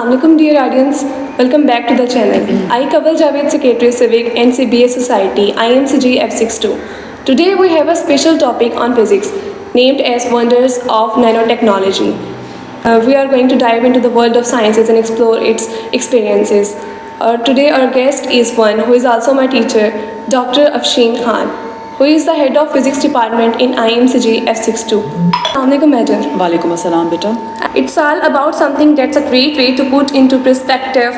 Assalamualaikum dear audience, welcome back to the channel. I cover Javed Secretary Civic and CBS Society, IMCG F62. Today we have a special topic on physics named as Wonders of Nanotechnology. We are going to dive into the world of sciences and explore its experiences. Today our guest is one who is also my teacher, Dr. Afshin Khan, who is the head of physics department in IMCG F62. Assalamualaikum madam. वालेकुम अस्सलाम बेटा. It's all about something that's a great way to put into perspective.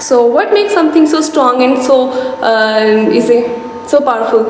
So what makes something so strong and so easy, so powerful?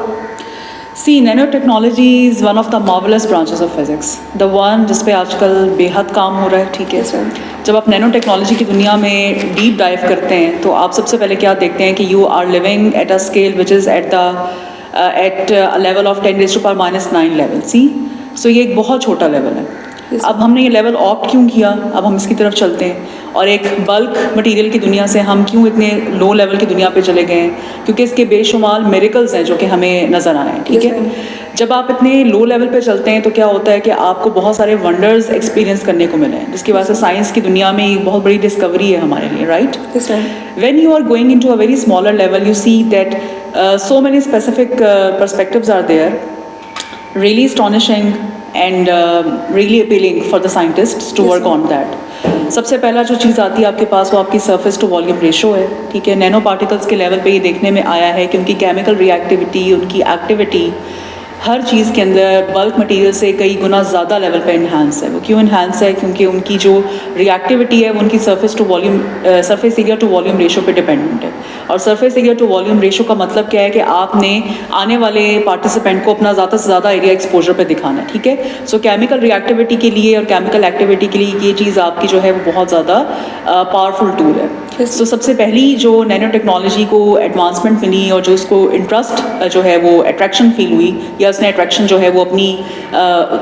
See, nanotechnology is one of the marvelous branches of physics. The one जिस पे आजकल बेहद काम हो रहा है, ठीक है. Yes, ma'am. जब आप नैनो टेक्नोलॉजी की दुनिया में डीप डाइव करते हैं तो आप सबसे पहले क्या देखते हैं कि you are living at a scale which is at level of 10⁻⁹ level. See so ये एक बहुत छोटा लेवल है. Yes. अब हमने ये लेवल ऑप्ट क्यों किया, अब हम इसकी तरफ चलते हैं. और एक बल्क मटेरियल की दुनिया से हम क्यों इतने लो लेवल की दुनिया पे चले गए हैं, क्योंकि इसके बेशुमार मिरेकल्स हैं जो कि हमें नज़र आए हैं. ठीक Yes, है. जब आप इतने लो लेवल पे चलते हैं तो क्या होता है कि आपको बहुत सारे वंडर्स एक्सपीरियंस करने को मिले हैं, जिसकी वजह से साइंस की दुनिया में एक बहुत बड़ी डिस्कवरी है हमारे लिए. Right. Yes, ma'am. When you are going into a very smaller level, you see that so many specific perspectives are there, really astonishing and really appealing for the scientists to Yes, work on that. सबसे पहला जो चीज़ आती है आपके पास वो आपकी surface to volume ratio है. ठीक है. नैनो पार्टिकल्स के लेवल पे ये देखने में आया है कि उनकी केमिकल रिएक्टिविटी, उनकी एक्टिविटी हर चीज़ के अंदर बल्क मटेरियल से कई गुना ज़्यादा लेवल पे इन्हांस है. वो क्यों इन्हांस है? क्योंकि उनकी जो रिएक्टिविटी है वो उनकी surface area to volume ratio पे डिपेंडेंट है. और surface area to volume ratio का मतलब क्या है कि आपने आने वाले पार्टिसिपेंट को अपना ज़्यादा से ज़्यादा एरिया एक्सपोजर पे दिखाना है. ठीक है. सो केमिकल रिएक्टिविटी के लिए और केमिकल एक्टिविटी के लिए ये चीज़ आपकी जो है वो बहुत ज़्यादा पावरफुल टूल है. सो सबसे पहली जो नैनो टेक्नोलॉजी को एडवांसमेंट मिली और जो उसको इंटरेस्ट जो है वो अट्रैक्शन फील हुई या उसने अट्रैक्शन जो है वो अपनी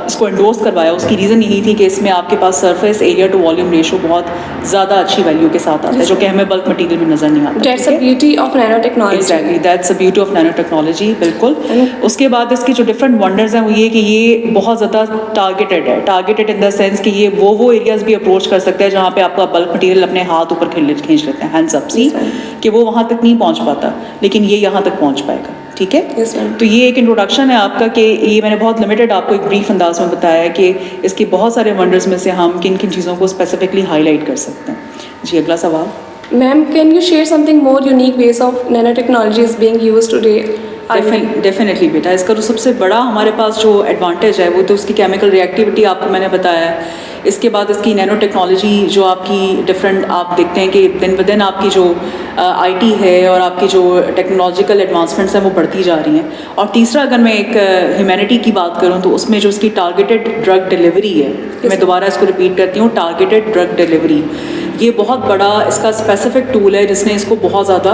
इसको एंडोर्स करवाया, उसकी रीज़न यही थी कि इसमें आपके पास surface area to volume ratio बहुत ज़्यादा अच्छी वैल्यू के साथ आता है, जो कि हमें बल्क मटीरियल में नज़र नहीं आता. That's the beauty of nanotechnology. Exactly, that's the beauty of nanotechnology. बिल्कुल. उसके बाद इसके जो डिफरेंट वंडर्स हैं वो ये कि ये बहुत ज़्यादा टारगेटेड है. टारगेटेड इन द सेंस कि ये वो एरियाज भी अप्रोच कर सकता है जहाँ पे आपका बल्क मटीरियल अपने हाथ ऊपर खींच लेते हैं, हैंड्स अप. सी कि वो वहाँ तक नहीं पहुँच पाता, लेकिन ये यहाँ तक पहुँच पाएगा. ठीक है. Yes, ma'am. तो ये एक इंट्रोडक्शन है आपका कि ये मैंने बहुत लिमिटेड आपको एक ब्रीफ अंदाज में बताया है कि इसके बहुत सारे वंडर्स में से हम किन किन चीज़ों को स्पेसिफिकली हाईलाइट कर सकते हैं. जी अगला सवाल. Ma'am, can you share something more unique ways of nanotechnology is being used today? Definitely बेटा. इसका तो सबसे बड़ा हमारे पास जो एडवांटेज है वो तो उसकी केमिकल रिएक्टिविटी आपको मैंने बताया है. इसके बाद इसकी नैनो टेक्नोलॉजी जो आपकी डिफरेंट आप देखते हैं कि दिन ब दिन आपकी जो आईटी है और आपकी जो टेक्नोलॉजिकल एडवांसमेंट्स हैं वो बढ़ती जा रही हैं. और तीसरा अगर मैं एक ह्यूमैनिटी की बात करूं तो उसमें जो इसकी टारगेटेड ड्रग डिलीवरी है, मैं दोबारा इसको रिपीट करती हूँ, टारगेटेड ड्रग डिलीवरी, ये बहुत बड़ा इसका स्पेसिफिक टूल है जिसने इसको बहुत ज़्यादा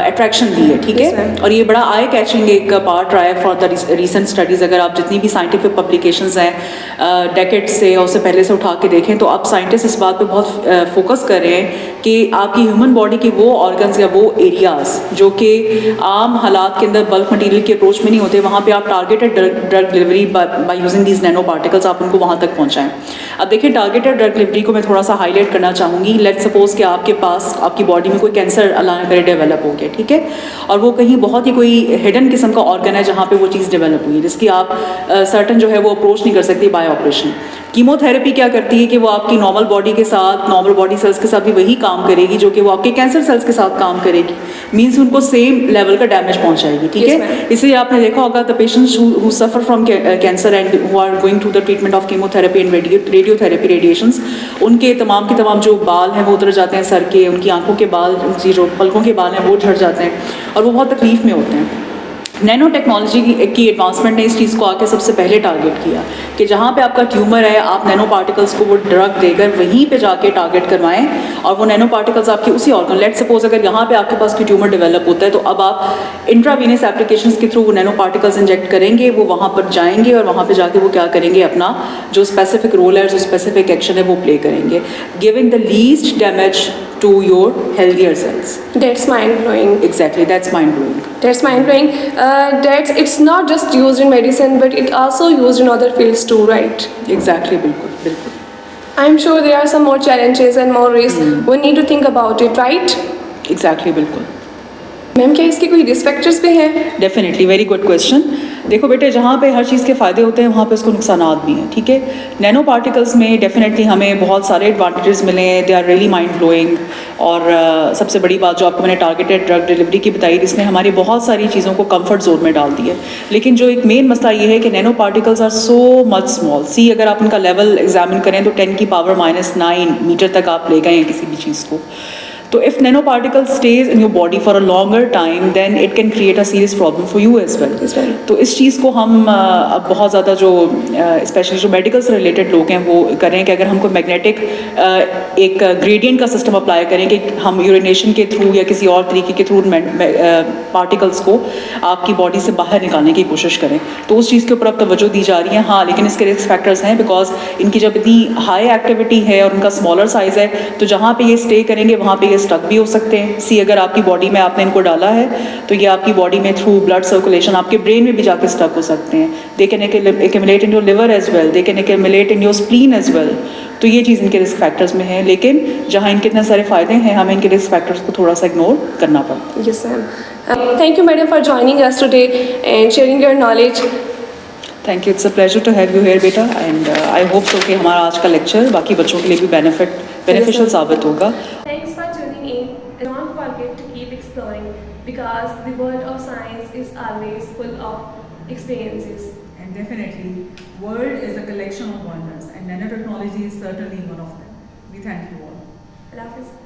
अट्रैक्शन दी है. ठीक है. और ये बड़ा आई कैचिंग एक पार्ट रहा है फॉर द रीसेंट स्टडीज़. अगर आप जितनी भी साइंटिफिक पब्लिकेशंस हैं डेकेड से और उससे पहले से उठा के देखें तो अब साइंटिस्ट इस बात पे बहुत फोकस कर रहे हैं कि आपकी ह्यूमन बॉडी के वो ऑर्गन्स या वो एरियाज़ जो कि आम हालात के अंदर बल्क मटीरियल के अप्रोच में नहीं होते, वहाँ पे आप targeted drug delivery by using these nano particles आप उनको वहाँ तक पहुँचाएँ. अब देखिए टारगेटेड ड्रग डिलीवरी को मैं थोड़ा सा हाईलाइट करना चाहूँगी. लेट सपोज कि आपके पास आपकी बॉडी में कोई कैंसर अल्लाह न करे डेवलप हो गया. ठीक है. और वो कहीं बहुत ही कोई हिडन किस्म का ऑर्गन है जहाँ पे वो चीज़ डेवलप हुई है, जिसकी आप सर्टन जो है वो अप्रोच नहीं कर सकती बाय ऑपरेशन. कीमोथेरेपी क्या करती है कि वो आपकी नॉर्मल बॉडी के साथ, नॉर्मल बॉडी सेल्स के साथ भी वही काम करेगी जो कि वो आपके कैंसर सेल्स के साथ काम करेगी. मीन्स उनको सेम लेवल का डैमेज पहुंचाएगी. ठीक है. इसलिए आपने देखा होगा the patients who suffer from cancer and who are going through the treatment of chemotherapy and radiotherapy radiations, उनके तमाम के तमाम जो बाल हैं वो उतर जाते हैं सर के, उनकी आंखों के बाल, उनकी जो पलकों के बाल हैं वो झड़ जाते हैं और वो बहुत तकलीफ में होते हैं. नैनो टेक्नोलॉजी की एडवांसमेंट ने इस चीज़ को आके सबसे पहले टारगेट किया कि जहाँ पे आपका ट्यूमर है आप नैनो पार्टिकल्स को वो ड्रग देकर वहीं पे जाके टारगेट करवाएं और वो नैनो पार्टिकल्स आपके उसी ऑर्गन, लेट सपोज अगर यहाँ पे आपके पास कोई ट्यूमर डेवलप होता है तो अब आप इंट्रावीनस एप्लीकेशंस के थ्रू वो नैनो पार्टिकल्स इंजेक्ट करेंगे, वो वहाँ पर जाएंगे और वहाँ पर जाके वो क्या करेंगे, अपना जो स्पेसिफिक रोल है, जो स्पेसिफिक एक्शन है वो प्ले करेंगे, giving the least damage to your healthier cells. That's mind-blowing. Exactly, that's mind-blowing. That's mind-blowing. It's not just used in medicine, but it also used in other fields too, right? Exactly, बिल्कुल. I'm sure there are some more challenges and more risks. We need to think about it, right? Exactly बिल्कुल। Ma'am क्या इसके कोई risk factors भी हैं? Definitely, very good question. देखो बेटे, जहाँ पे हर चीज़ के फ़ायदे होते हैं वहाँ पे उसको नुकसानात भी हैं, ठीक है। नैनो पार्टिकल्स में डेफिनेटली हमें बहुत सारे एडवांटेजेस मिले हैं, they are really mind blowing. और सबसे बड़ी बात जो आपको मैंने टारगेटेड ड्रग डिलीवरी की बताई, इसने हमारी बहुत सारी चीज़ों को कंफर्ट जोन में डाल दी है। लेकिन जो एक मेन मसला ये है कि nano particles are so much small. See अगर आप उनका लेवल एग्जामिन करें तो 10⁻⁹ मीटर तक आप ले गए हैं किसी भी चीज़ को। तो if nano particle stage in your body for a longer time then it can create a serious problem for you as well. तो इस चीज़ को हम अब बहुत ज़्यादा जो स्पेशली जो मेडिकल से रिलेटेड लोग हैं वो करें कि अगर हमको मैग्नेटिक एक ग्रेडियंट का सिस्टम अप्लाई करें कि हम यूरिनेशन के थ्रू या किसी और तरीके के थ्रू पार्टिकल्स को आपकी बॉडी से बाहर निकालने की कोशिश करें, तो उस चीज़ के ऊपर अब तवज्जो दी जा रही है। हाँ, लेकिन इसके रिस्क फैक्टर्स हैं, बिकॉज इनकी जब इतनी हाई एक्टिविटी है और उनका स्मॉलर साइज़ है तो जहाँ पे ये स्टे करेंगे वहाँ पे ये स्टक भी हो सकते हैं। सी अगर आपकी बॉडी में आपने इनको डाला है तो ये आपकी बॉडी में थ्रू ब्लड सर्कुलेशन आपके ब्रेन में भी जाके स्टक हो सकते हैं। They can accumulate in your liver as well, they can accumulate in your spleen as well. तो ये चीज़ इनके रिस्क फैक्टर्स में है, लेकिन जहाँ इनके इतने सारे फ़ायदे हैं हमें इनके रिस्क फैक्टर्स को थोड़ा सा इग्नोर करना पड़ता है। Yes, ma'am. Thank you, madam, for joining us today and sharing your knowledge. Thank you, it's a pleasure to have you here बेटा, एंड आई होप सो कि हमारा आज का लेक्चर बाकी बच्चों के लिए भी बेनिफिशियल साबित होगा। Thanks for tuning in and don't forget to keep exploring because the world of science is always full of experiences. And definitely, world is a collection of wonders and nanotechnology is certainly one of them. We thank you all. Allah Hafiz.